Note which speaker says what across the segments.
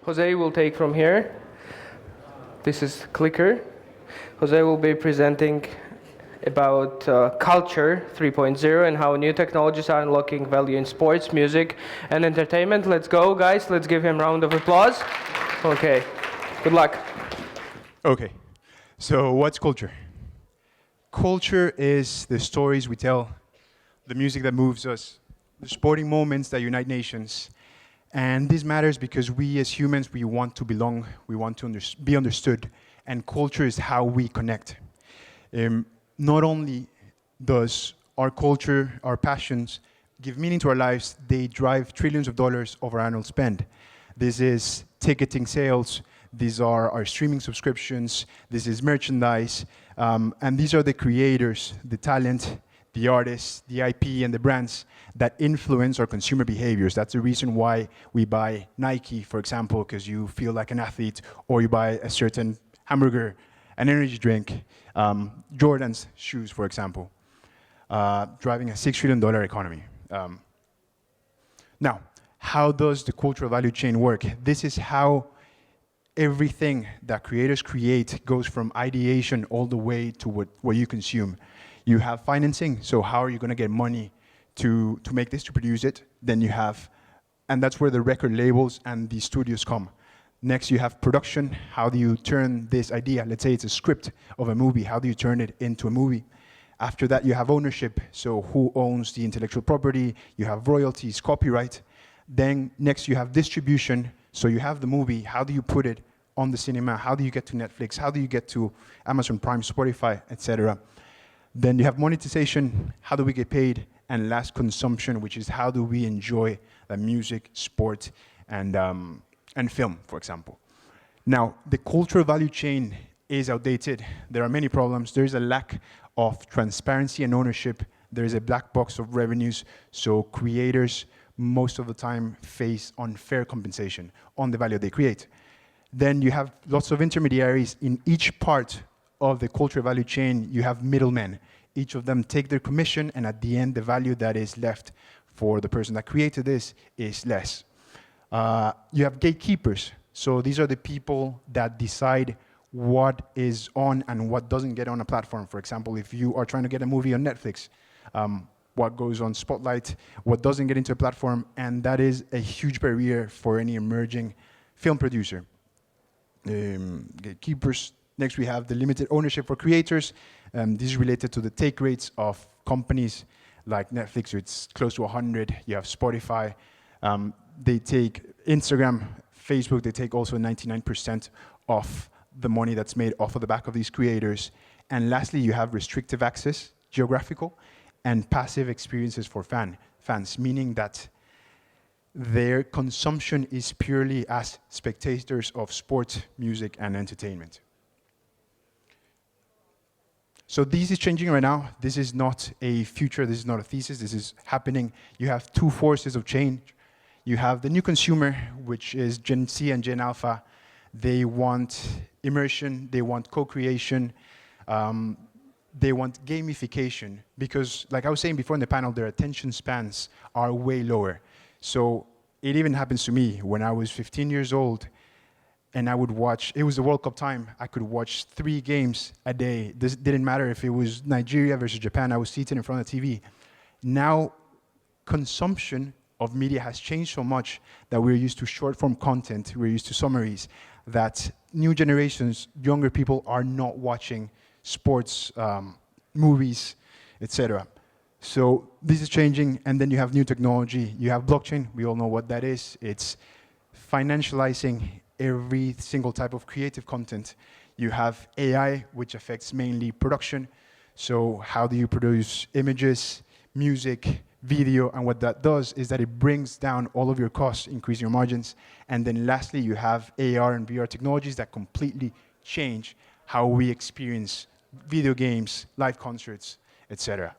Speaker 1: Jose will take from here. This is Clicker. Jose will be presenting about culture 3.0 and how new technologies are unlocking value in sports, music, and entertainment. Let's go, guys. Let's give him a round of applause. Okay, good luck.
Speaker 2: Okay, so what's culture? Culture is the stories we tell, the music that moves us, the sporting moments that unite nations. And this matters because we as humans, we want to belong, we want to be understood, and culture is how we connect. Not only does our culture, our passions, give meaning to our lives, they drive trillions of dollars of our annual spend. This is ticketing sales, these are our streaming subscriptions, this is merchandise, and these are the creators, the talent, the artists, the IP, and the brands that influence our consumer behaviors. That's the reason why we buy Nike, for example, because you feel like an athlete, or you buy a certain hamburger, an energy drink, Jordan's shoes, for example, driving a $6 trillion economy. Now, how does the cultural value chain work? This is how everything that creators create goes from ideation all the way to what you consume. You have financing, so how are you going to get money to make this, to produce it? Then you have, and that's where the record labels and the studios come. Next, you have production. How do you turn this idea, let's say it's a script of a movie, how do you turn it into a movie? After that, you have ownership, so who owns the intellectual property? You have royalties, copyright. Then next, you have distribution, so you have the movie, how do you put it on the cinema? How do you get to Netflix? How do you get to Amazon Prime, Spotify, etc.? Then you have monetization, how do we get paid? And last, consumption, which is how do we enjoy the music, sport, and film, for example. Now, the cultural value chain is outdated. There are many problems. There is a lack of transparency and ownership. There is a black box of revenues, so creators most of the time face unfair compensation on the value they create. Then you have lots of intermediaries in each part of the cultural value chain. You have middlemen. Each of them take their commission, and at the end, the value that is left for the person that created this is less. You have gatekeepers. So these are the people that decide what is on and what doesn't get on a platform. For example, if you are trying to get a movie on Netflix, what goes on Spotlight, what doesn't get into a platform, and that is a huge barrier for any emerging film producer. Gatekeepers. Next, we have the limited ownership for creators. This is related to the take rates of companies like Netflix, so it's close to 100. You have Spotify. They take Instagram, Facebook, they take also 99% of the money that's made off of the back of these creators. And lastly, you have restrictive access, geographical, and passive experiences for fans, meaning that their consumption is purely as spectators of sport, music, and entertainment. So this is changing right now. This is not a future, this is not a thesis, this is happening. You have two forces of change. You have the new consumer, which is Gen Z and Gen Alpha. They want immersion, they want co-creation, they want gamification, because like I was saying before in the panel, their attention spans are way lower. So it even happens to me when I was 15 years old, and I would watch, it was the World Cup time, I could watch 3 games a day. This didn't matter if it was Nigeria versus Japan, I was seated in front of the TV. Now, consumption of media has changed so much that we're used to short-form content, we're used to summaries, that new generations, younger people are not watching sports, movies, etc. So this is changing, and then you have new technology. You have blockchain, we all know what that is. It's financializing every single type of creative content. You have AI, which affects mainly production. So how do you produce images, music, video, and what that does is that it brings down all of your costs, increasing your margins. And then lastly, you have AR and VR technologies that completely change how we experience video games, live concerts, etc.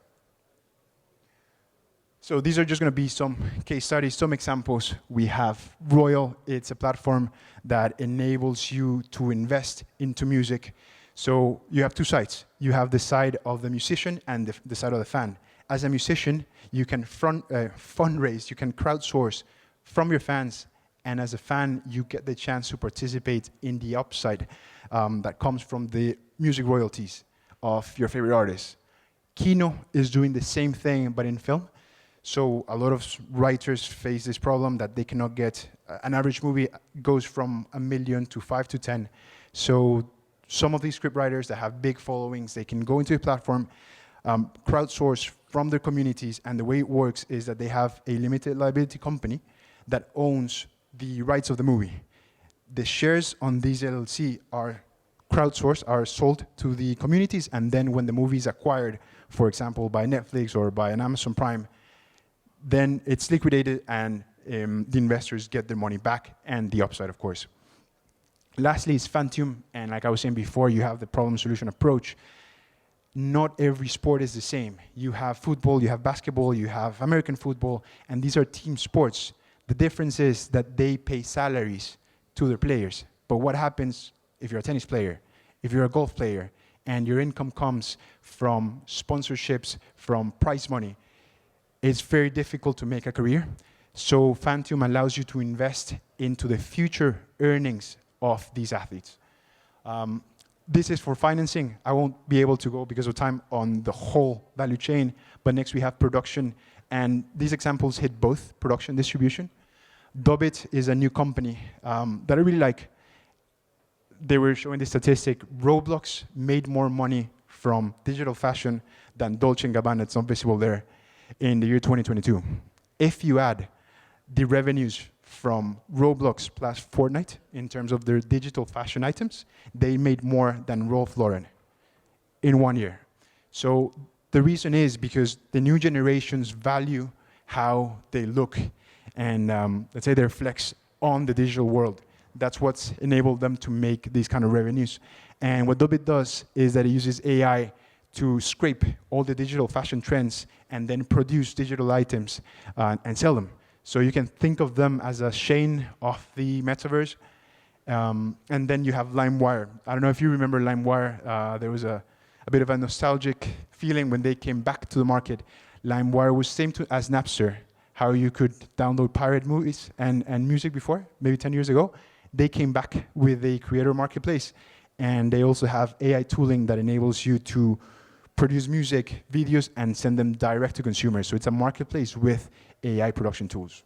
Speaker 2: So these are just going to be some case studies, some examples. We have Royal. It's a platform that enables you to invest into music. So you have two sides. You have the side of the musician and the side of the fan. As a musician, you can fundraise, you can crowdsource from your fans And as a fan, you get the chance to participate in the upside that comes from the music royalties of your favorite artists. Kino is doing the same thing, but in film. So a lot of writers face this problem that they cannot get. An average movie goes from 1 million to 5 to 10. So some of these script writers that have big followings, they can go into a platform, crowdsource from their communities, and the way it works is that they have a limited liability company that owns the rights of the movie. The shares on these LLC are crowdsourced, are sold to the communities, and then when the movie is acquired, for example, by Netflix or by an Amazon Prime, then it's liquidated and the investors get their money back and the upside, of course. Lastly is Phantom, and like I was saying before, you have the problem-solution approach. Not every sport is the same. You have football, you have basketball, you have American football, and these are team sports. The difference is that they pay salaries to their players. But what happens if you're a tennis player, if you're a golf player, and your income comes from sponsorships, from prize money? It's very difficult to make a career. So Phantom allows you to invest into the future earnings of these athletes. This is for financing. I won't be able to go because of time on the whole value chain, but next we have production, and these examples hit both production and distribution. Dubbit is a new company that I really like. They were showing the statistic, Roblox made more money from digital fashion than Dolce & Gabbana, it's not visible there, in the year 2022. If you add the revenues from Roblox plus Fortnite in terms of their digital fashion items, they made more than Ralph Lauren in 1 year. So the reason is because the new generations value how they look and let's say they flex on the digital world. That's what's enabled them to make these kind of revenues. And what Dubbit does is that it uses AI to scrape all the digital fashion trends and then produce digital items and sell them. So you can think of them as a Shane of the metaverse. And then you have LimeWire. I don't know if you remember LimeWire. There was a bit of a nostalgic feeling when they came back to the market. LimeWire was same as Napster, how you could download pirate movies and music before, maybe 10 years ago. They came back with a creator marketplace. And they also have AI tooling that enables you to produce music, videos, and send them direct to consumers. So it's a marketplace with AI production tools.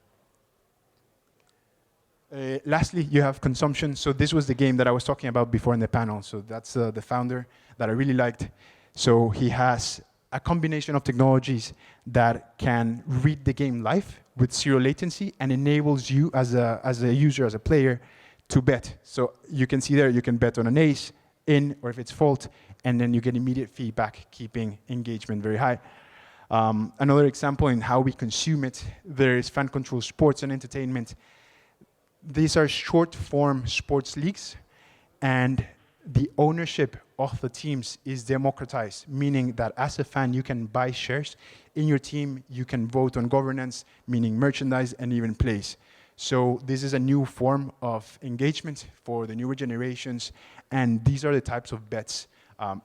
Speaker 2: Lastly, you have consumption. So this was the game that I was talking about before in the panel. So that's the founder that I really liked. So he has a combination of technologies that can read the game live with zero latency and enables you as a user, as a player, to bet. So you can see there, you can bet on an ace, in, or if it's fault, and then you get immediate feedback, keeping engagement very high. Another example in how we consume it, there is fan control sports and entertainment. These are short-form sports leagues, and the ownership of the teams is democratized, meaning that as a fan, you can buy shares in your team, you can vote on governance, meaning merchandise, and even plays. So this is a new form of engagement for the newer generations, and these are the types of bets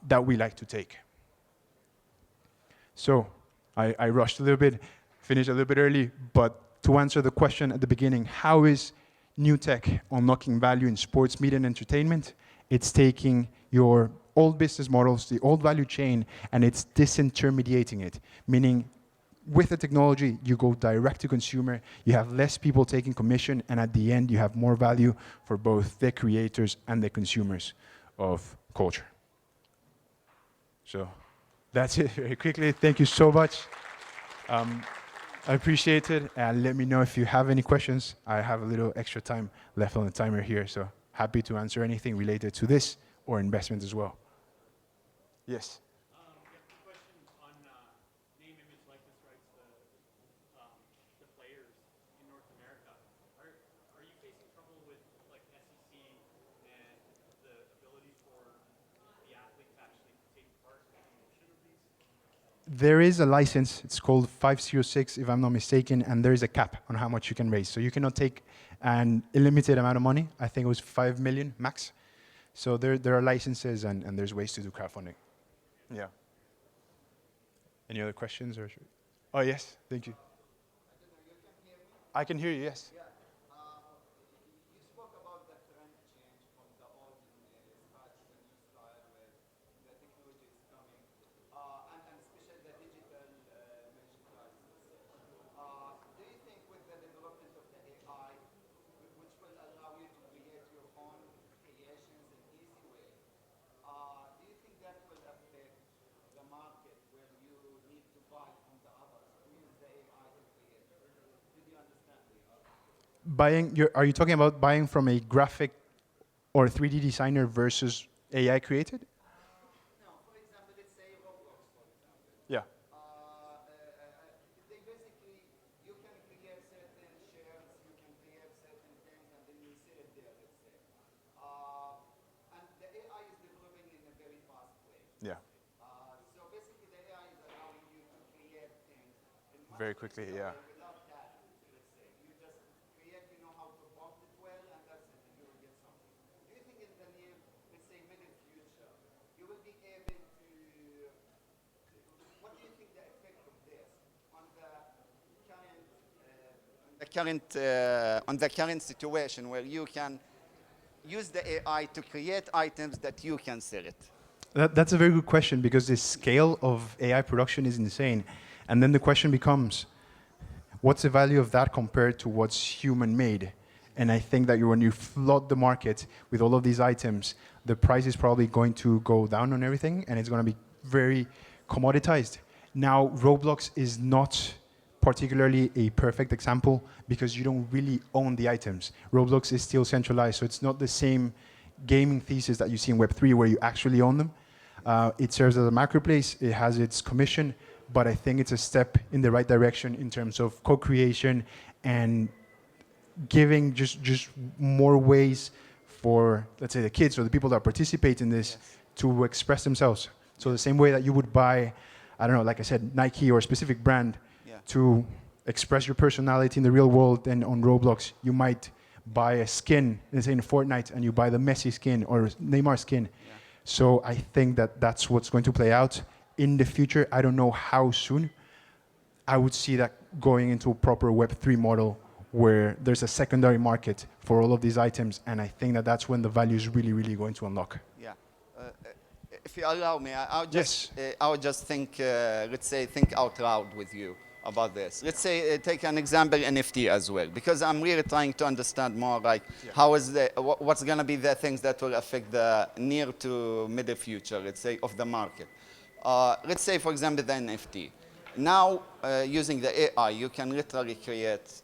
Speaker 2: that we like to take. So I rushed a little bit, finished a little bit early, but to answer the question at the beginning, how is new tech unlocking value in sports, media, and entertainment? It's taking your old business models, the old value chain, and it's disintermediating it, meaning with the technology, you go direct to consumer, you have less people taking commission, and at the end, you have more value for both the creators and the consumers of culture. So that's it very quickly. Thank you so much. I appreciate it, and let me know if you have any questions. I have a little extra time left on the timer here, so happy to answer anything related to this or investment as well. Yes? There is a license, it's called 506 if I'm not mistaken, and there is a cap on how much you can raise. So you cannot take an illimited amount of money. I think it was 5 million max. So there are licenses and there's ways to do crowdfunding. Yeah. Any other questions? Oh yes, thank you. I can hear you, yes. Are you talking about buying from a graphic or 3D designer versus AI created?
Speaker 3: No, for example, let's say Roblox, for example.
Speaker 2: Yeah.
Speaker 3: They basically, you can create certain shares, you can create certain things, and then you sell it there, let's say. And the AI is developing in a very fast way.
Speaker 2: Yeah.
Speaker 3: So basically, the AI is allowing you to create things in much
Speaker 2: Very quickly,
Speaker 3: faster
Speaker 2: yeah.
Speaker 3: way without that, let's say. You just create, you know how to prompt it well, and that's it, and you will get something. Do you think in the near, let's say, middle future, you will be able to, what do you think the effect of this on the current situation where you can use the AI to create items that you can sell it?
Speaker 2: That's a very good question because the scale of AI production is insane. And then the question becomes, what's the value of that compared to what's human made? And I think that when you flood the market with all of these items, the price is probably going to go down on everything and it's going to be very commoditized. Now, Roblox is not particularly a perfect example because you don't really own the items. Roblox is still centralized, so it's not the same gaming thesis that you see in Web3 where you actually own them. It serves as a marketplace, it has its commission, but I think it's a step in the right direction in terms of co-creation and giving just more ways for, let's say, the kids or the people that participate in this to express themselves. So the same way that you would buy, I don't know, like I said, Nike or a specific brand to express your personality in the real world, and on Roblox, you might buy a skin, let's say in Fortnite, and you buy the Messi skin or Neymar skin.
Speaker 3: Yeah.
Speaker 2: So I think that that's what's going to play out in the future. I don't know how soon. I would see that going into a proper Web3 model where there's a secondary market for all of these items, and I think that that's when the value is really, really going to unlock.
Speaker 3: Yeah. If you allow me, I would just think, let's say, think out loud with you about this. Let's say, take an example, NFT as well, because I'm really trying to understand more, like, how is what's going to be the things that will affect the near to middle future, let's say, of the market. Let's say, for example, the NFT. Now, using the AI, you can literally create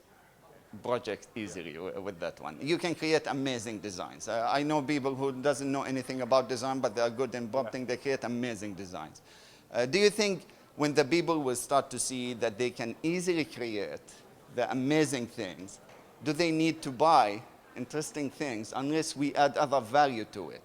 Speaker 3: project easily with that one. You can create amazing designs. I know people who doesn't know anything about design, but they are good in prompting, they create amazing designs. Do you think when the people will start to see that they can easily create the amazing things, do they need to buy interesting things unless we add other value to it?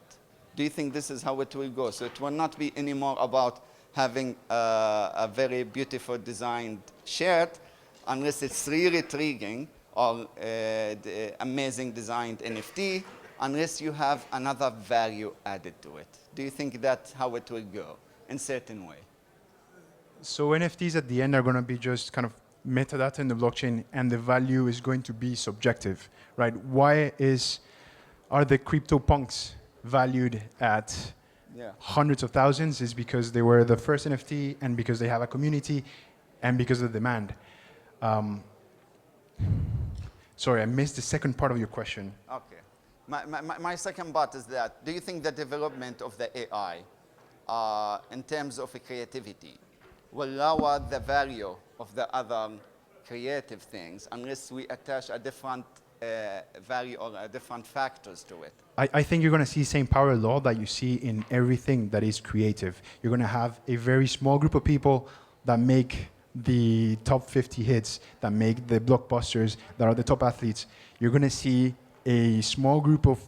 Speaker 3: Do you think this is how it will go? So it will not be anymore about having a very beautiful designed shirt unless it's really intriguing, or the amazing designed NFT, unless you have another value added to it. Do you think that's how it will go, in certain way?
Speaker 2: So NFTs at the end are going to be just kind of metadata in the blockchain, and the value is going to be subjective, right? Why are the crypto punks valued at hundreds of thousands? Is because they were the first NFT, and because they have a community, and because of the demand. Sorry, I missed the second part of your question.
Speaker 3: Okay. My second part is that, do you think the development of the AI, in terms of creativity, will lower the value of the other creative things unless we attach a different value or different factors to it?
Speaker 2: I think you're going to see the same power law that you see in everything that is creative. You're going to have a very small group of people that make the top 50 hits, that make the blockbusters, that are the top athletes. You're going to see a small group of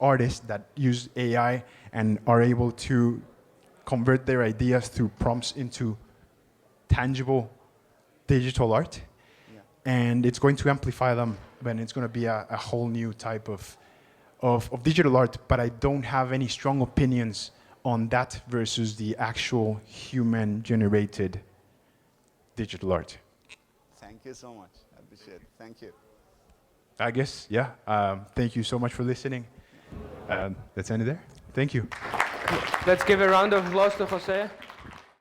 Speaker 2: artists that use AI and are able to convert their ideas through prompts into tangible digital art.
Speaker 3: Yeah.
Speaker 2: And it's going to amplify them, and it's going to be a whole new type of digital art, but I don't have any strong opinions on that versus the actual human-generated digital art.
Speaker 3: Thank you so much. I appreciate it. Thank you.
Speaker 2: I guess, yeah. Thank you so much for listening. Let's end it there. Thank you.
Speaker 1: Let's give a round of applause to Jose.